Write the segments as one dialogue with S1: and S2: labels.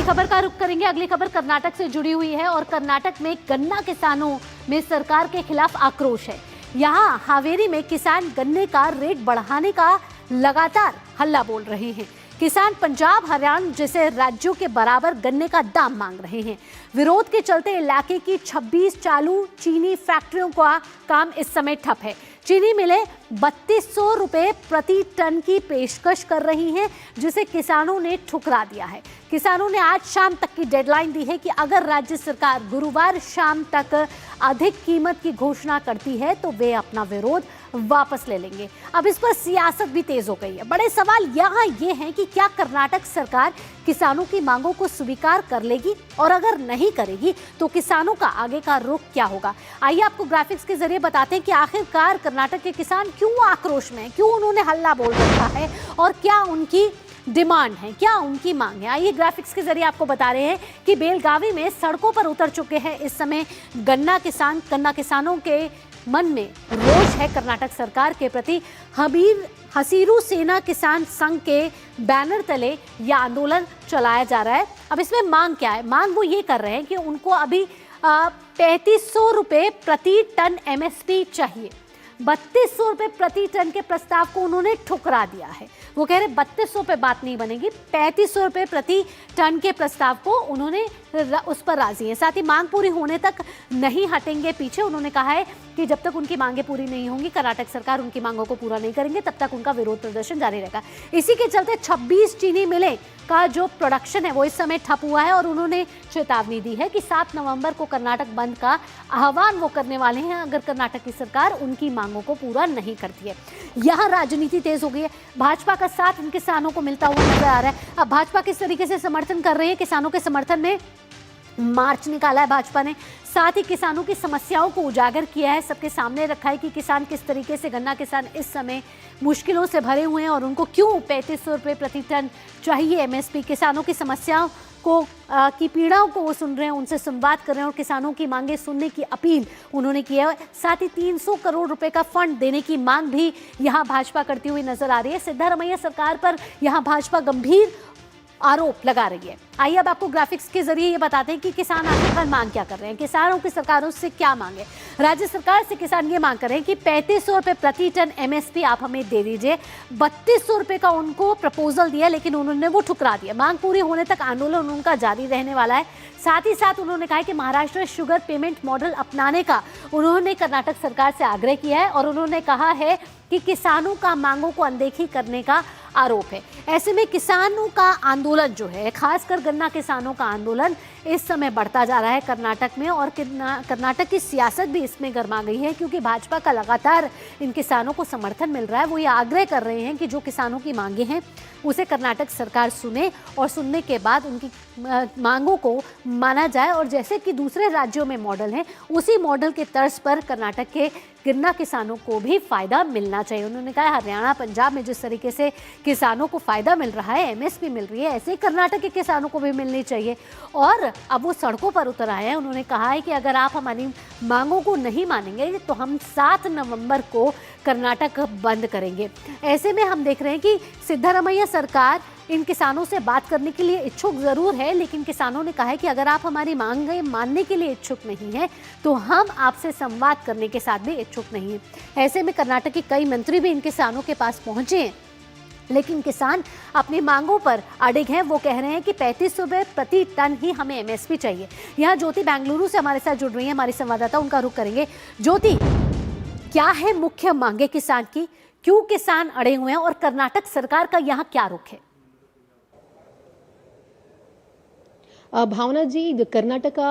S1: अगली खबर का रुख करेंगे। अगली खबर कर्नाटक से जुड़ी हुई है और कर्नाटक में गन्ना किसानों में सरकार के खिलाफ आक्रोश है। यहाँ हावेरी में किसान गन्ने का रेट बढ़ाने का लगातार हल्ला बोल रहे हैं। किसान पंजाब, हरियाणा जैसे राज्यों के बराबर गन्ने का दाम मांग रहे हैं। विरोध के चलते इलाके की 26 चालू चीनी फैक्ट्रियों का काम इस समय ठप है। चीनी मिलें 3200 रुपये प्रति टन की पेशकश कर रही हैं, जिसे किसानों ने ठुकरा दिया है। किसानों ने आज शाम तक की डेडलाइन दी है कि अगर राज्य सरकार गुरुवार शाम तक अधिक कीमत की घोषणा करती है तो वे अपना विरोध वापस ले लेंगे। अब इस पर सियासत भी तेज हो गई है। बड़े सवाल यहाँ ये हैं कि क्या कर्नाटक सरकार किसानों की मांगों को स्वीकार कर लेगी, और अगर नहीं करेगी तो किसानों का आगे का रुख क्या होगा। आइए आपको ग्राफिक्स के जरिए बताते हैं कि आखिरकार कर्नाटक के किसान क्यों आक्रोश में, क्यों उन्होंने हल्ला बोल रखा है और क्या उनकी डिमांड है, क्या उनकी मांग है। आइए ग्राफिक्स के जरिए आपको बता रहे हैं कि बेलगावी में सड़कों पर उतर चुके हैं इस समय गन्ना किसानों के मन में रोष है कर्नाटक सरकार के प्रति। हसीरू सेना किसान संघ के बैनर तले यह आंदोलन चलाया जा रहा है। अब इसमें मांग क्या है? मांग वो ये कर रहे हैं कि उनको अभी 3500 रुपये प्रति टन MSP चाहिए। 3200 रुपये प्रति टन के प्रस्ताव को उन्होंने ठुकरा दिया है। वो कह रहे 3200 पे बात नहीं बनेगी, 3500 रुपये प्रति टन के प्रस्ताव को उन्होंने उस पर राजी है। साथ ही मांग पूरी होने तक नहीं हटेंगे पीछे। उन्होंने कहा है कि जब तक उनकी मांगे पूरी नहीं होंगी, कर्नाटक सरकार उनकी मांगों को पूरा नहीं करेंगे, तब तक उनका विरोध प्रदर्शन जारी रहेगा। इसी के चलते 26 चीनी मिलें का जो प्रोडक्शन है वो इस समय ठप हुआ है और उन्होंने चेतावनी दी है कि 7 नवंबर को कर्नाटक बंद का आह्वान वो करने वाले हैं अगर कर्नाटक की सरकार उनकी मांगों को पूरा नहीं करती है। यहाँ राजनीति तेज हो गई है। भाजपा का साथ इन किसानों को मिलता हुआ नजर आ रहा है। अब भाजपा किस तरीके से समर्थन कर रही है, किसानों के समर्थन में मार्च निकाला है भाजपा ने। साथ ही किसानों की समस्याओं को उजागर किया है, सबके सामने रखा है कि किसान किस तरीके से, गन्ना किसान इस समय मुश्किलों से भरे हुए हैं और उनको क्यों 3500 रुपये प्रति टन चाहिए MSP। किसानों की समस्याओं को की पीड़ाओं को वो सुन रहे हैं, उनसे संवाद कर रहे हैं और किसानों की मांगे सुनने की अपील उन्होंने की है। साथ ही 300 करोड़ रुपए का फंड देने की मांग भी यहाँ भाजपा करती हुई नजर आ रही है। सिद्धारमैया सरकार पर यहाँ भाजपा गंभीर आरोप लगा रही है। आइए अब आपको ग्राफिक्स के जरिए ये बताते हैं कि किसान आखिरकार मांग क्या कर रहे हैं, किसानों की सरकारों से क्या मांगे। राज्य सरकार से किसान ये मांग कर रहे हैं कि 3500 रुपये प्रति टन MSP आप हमें दे दीजिए। 3200 रुपये का उनको प्रपोजल दिया लेकिन उन्होंने वो ठुकरा दिया। मांग पूरी होने तक आंदोलन उनका जारी रहने वाला है। साथ ही साथ उन्होंने कहा कि महाराष्ट्र शुगर पेमेंट मॉडल अपनाने का उन्होंने कर्नाटक सरकार से आग्रह किया है और उन्होंने कहा है कि किसानों का मांगों को अनदेखी करने का आरोप है। ऐसे में किसानों का आंदोलन जो है, खासकर गन्ना किसानों का आंदोलन इस समय बढ़ता जा रहा है कर्नाटक में और कर्नाटक की सियासत भी इसमें गर्मा गई है क्योंकि भाजपा का लगातार इन किसानों को समर्थन मिल रहा है। वो ये आग्रह कर रहे हैं कि जो किसानों की मांगे हैं उसे कर्नाटक सरकार सुने और सुनने के बाद उनकी मांगों को माना जाए और जैसे कि दूसरे राज्यों में मॉडल है उसी मॉडल के तर्ज पर कर्नाटक के गन्ना किसानों को भी फायदा मिलना चाहिए। उन्होंने कहा हरियाणा, पंजाब में जिस तरीके से किसानों को फायदा मिल रहा है, MSP मिल रही है, ऐसे ही कर्नाटक के किसानों को भी मिलनी चाहिए। और अब वो सड़कों पर उतर आए हैं। उन्होंने कहा है कि अगर आप हमारी मांगों को नहीं मानेंगे तो हम 7 नवंबर को कर्नाटक बंद करेंगे। ऐसे में हम देख रहे हैं कि सिद्धारमैया सरकार इन किसानों से बात करने के लिए इच्छुक जरूर है, लेकिन किसानों ने कहा है कि अगर आप हमारी मांगें मानने के लिए इच्छुक नहीं हैं तो हम आपसे संवाद करने के साथ भी इच्छुक नहीं हैं। ऐसे में कर्नाटक के कई मंत्री भी इन किसानों के पास पहुंचे हैं, लेकिन किसान अपनी मांगों पर अड़िग हैं। वो कह रहे हैं कि 3500 रुपये प्रति टन ही हमें MSP चाहिए। यहाँ ज्योति बेंगलुरु से हमारे साथ जुड़ रही है, हमारी संवाददाता, उनका रुख करेंगे। ज्योति, क्या है मुख्य मांगे किसान की, क्यों किसान अड़े हुए हैं और कर्नाटक सरकार का यहाँ क्या रुख है?
S2: भावना जी, कर्नाटका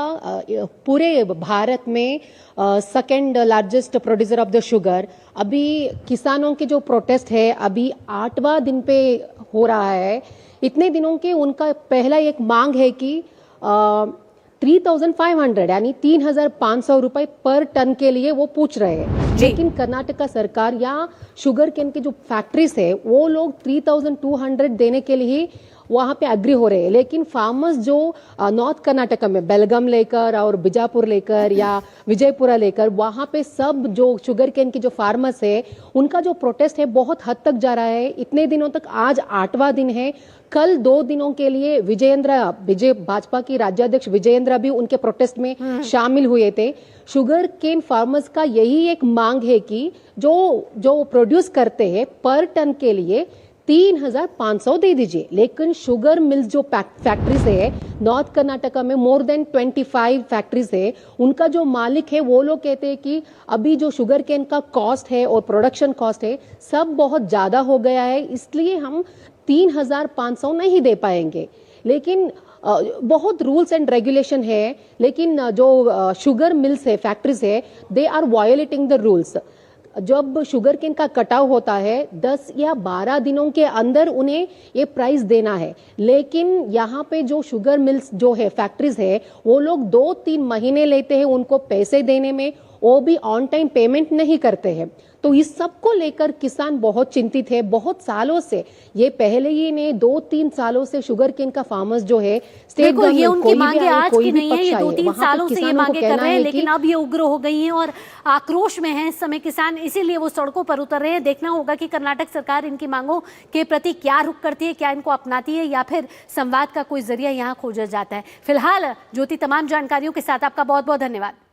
S2: पूरे भारत में second largest producer of the sugar. अभी किसानों के जो प्रोटेस्ट है अभी 8वां दिन पे हो रहा है। इतने दिनों के उनका पहला एक मांग है कि 3500 यानी 3500 रुपए पर टन के लिए वो पूछ रहे हैं, लेकिन कर्नाटका सरकार या शुगर केन के जो फैक्ट्रीज है वो लोग 3200 देने के लिए वहां पे एग्री हो रहे हैं, लेकिन फार्मर्स जो नॉर्थ कर्नाटक में बेलगाम लेकर और बीजापुर लेकर या विजयपुरा लेकर वहां पे सब जो शुगर केन के जो फार्मर्स है उनका जो प्रोटेस्ट है बहुत हद तक जा रहा है। इतने दिनों तक आज 8वां दिन है। कल 2 दिनों के लिए विजय भाजपा की राज्याध्यक्ष विजयेंद्र भी उनके प्रोटेस्ट में शामिल हुए थे। शुगर केन फार्मर्स का यही एक मांग है कि जो प्रोड्यूस करते हैं पर टन के लिए 3,500 दे दीजिए, लेकिन शुगर मिल्स जो फैक्ट्रीज है नॉर्थ कर्नाटका में मोर देन 25 फैक्ट्रीज है, उनका जो मालिक है वो लोग कहते हैं कि अभी जो शुगर केन का कॉस्ट है और प्रोडक्शन कॉस्ट है सब बहुत ज्यादा हो गया है, इसलिए हम 3,500 नहीं दे पाएंगे। लेकिन बहुत रूल्स एंड रेगुलेशन है, लेकिन जो शुगर मिल्स है फैक्ट्रीज है they are violating the rules. जब शुगर केन का कटाव होता है 10 या 12 दिनों के अंदर उन्हें ये प्राइस देना है, लेकिन यहाँ पे जो शुगर मिल्स जो है फैक्ट्रीज है वो लोग 2-3 महीने लेते हैं उनको पैसे देने में, वो भी ऑन टाइम पेमेंट नहीं करते हैं। तो इस सब को लेकर किसान बहुत चिंतित है। बहुत सालों से ये पहले ही ने 2-3 सालों से शुगर केन का फार्मर्स जो है स्टेट
S1: बिल्कुल, ये
S2: गवर्नमेंट
S1: उनकी मांगे आज की नहीं है, ये 2-3 सालों से ये
S2: किसानों को
S1: मांगे कर
S2: कहना
S1: रहे हैं,
S2: है
S1: लेकिन
S2: कि
S1: अब ये उग्र हो गई हैं और आक्रोश में हैं इस समय किसान, इसीलिए वो सड़कों पर उतर रहे हैं। देखना होगा कि कर्नाटक सरकार इनकी मांगों के प्रति क्या रुख करती है, क्या इनको अपनाती है या फिर संवाद का कोई जरिया यहाँ खोजा जाता है। फिलहाल ज्योति, तमाम जानकारियों के साथ आपका बहुत बहुत धन्यवाद।